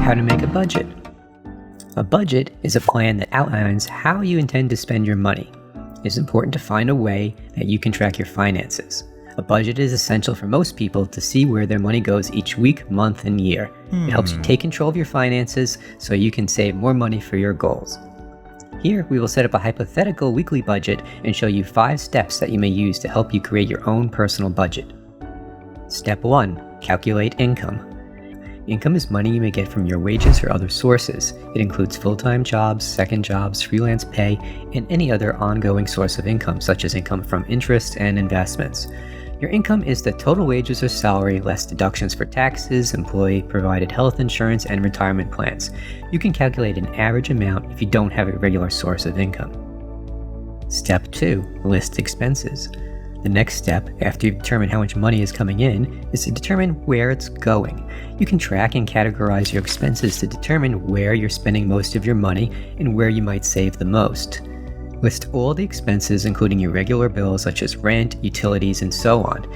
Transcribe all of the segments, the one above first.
How to make a budget. A budget is a plan that outlines how you intend to spend your money. It is important to find a way that you can track your finances. A budget is essential for most people to see where their money goes each week, month, and year. It helps you take control of your finances so you can save more money for your goals. Here, we will set up a hypothetical weekly budget and show you 5 steps that you may use to help you create your own personal budget. Step 1. Calculate income. Income is money you may get from your wages or other sources. It includes full-time jobs, second jobs, freelance pay, and any other ongoing source of income, such as income from interest and investments. Your income is the total wages or salary less deductions for taxes, employee-provided health insurance, and retirement plans. You can calculate an average amount if you don't have a regular source of income. Step 2. List expenses. The next step, after you've determined how much money is coming in, is to determine where it's going. You can track and categorize your expenses to determine where you're spending most of your money and where you might save the most. List all the expenses, including your regular bills such as rent, utilities, and so on.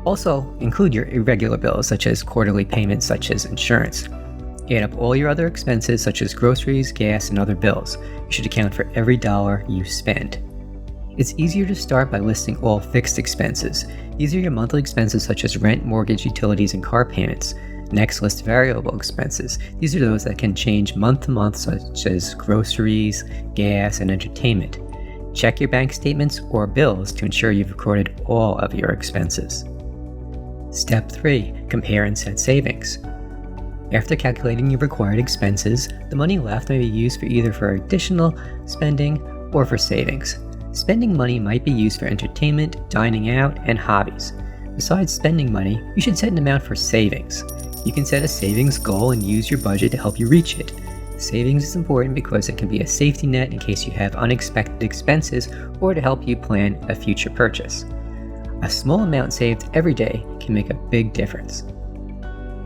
Also, include your irregular bills such as quarterly payments such as insurance. Add up all your other expenses such as groceries, gas, and other bills. You should account for every dollar you spend. It's easier to start by listing all fixed expenses. These are your monthly expenses such as rent, mortgage, utilities, and car payments. Next, list variable expenses. These are those that can change month to month, such as groceries, gas, and entertainment. Check your bank statements or bills to ensure you've recorded all of your expenses. Step 3. Compare and set savings. After calculating your required expenses, the money left may be used for additional spending or for savings. Spending money might be used for entertainment, dining out, and hobbies. Besides spending money, you should set an amount for savings. You can set a savings goal and use your budget to help you reach it. Savings is important because it can be a safety net in case you have unexpected expenses or to help you plan a future purchase. A small amount saved every day can make a big difference.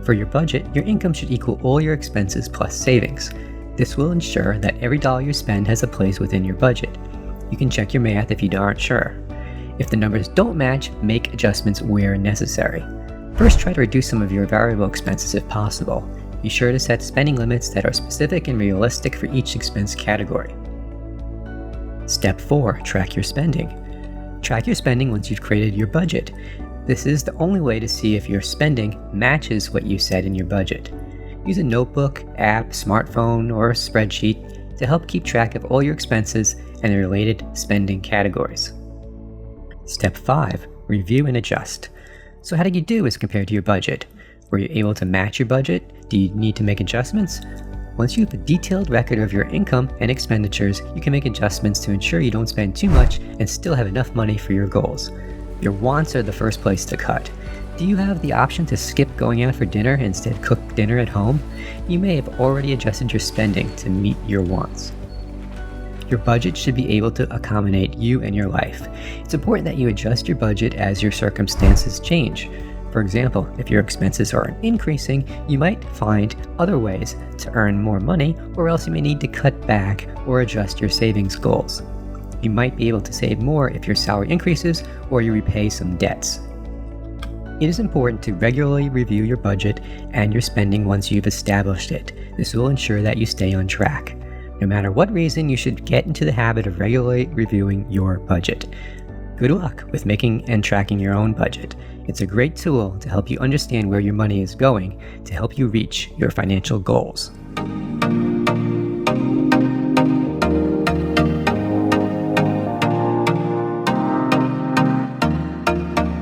For your budget, your income should equal all your expenses plus savings. This will ensure that every dollar you spend has a place within your budget. You can check your math if you aren't sure. If the numbers don't match, make adjustments where necessary. First, try to reduce some of your variable expenses if possible. Be sure to set spending limits that are specific and realistic for each expense category. Step 4. Track your spending. Track your spending once you've created your budget. This is the only way to see if your spending matches what you set in your budget. Use a notebook, app, smartphone, or a spreadsheet to help keep track of all your expenses and the related spending categories. Step 5. Review and adjust. So how did you do as compared to your budget? Were you able to match your budget? Do you need to make adjustments? Once you have a detailed record of your income and expenditures, you can make adjustments to ensure you don't spend too much and still have enough money for your goals. Your wants are the first place to cut. Do you have the option to skip going out for dinner and instead cook dinner at home? You may have already adjusted your spending to meet your wants. Your budget should be able to accommodate you and your life. It's important that you adjust your budget as your circumstances change. For example, if your expenses are increasing, you might find other ways to earn more money, or else you may need to cut back or adjust your savings goals. You might be able to save more if your salary increases or you repay some debts. It is important to regularly review your budget and your spending once you've established it. This will ensure that you stay on track. No matter what reason, you should get into the habit of regularly reviewing your budget. Good luck with making and tracking your own budget. It's a great tool to help you understand where your money is going to help you reach your financial goals.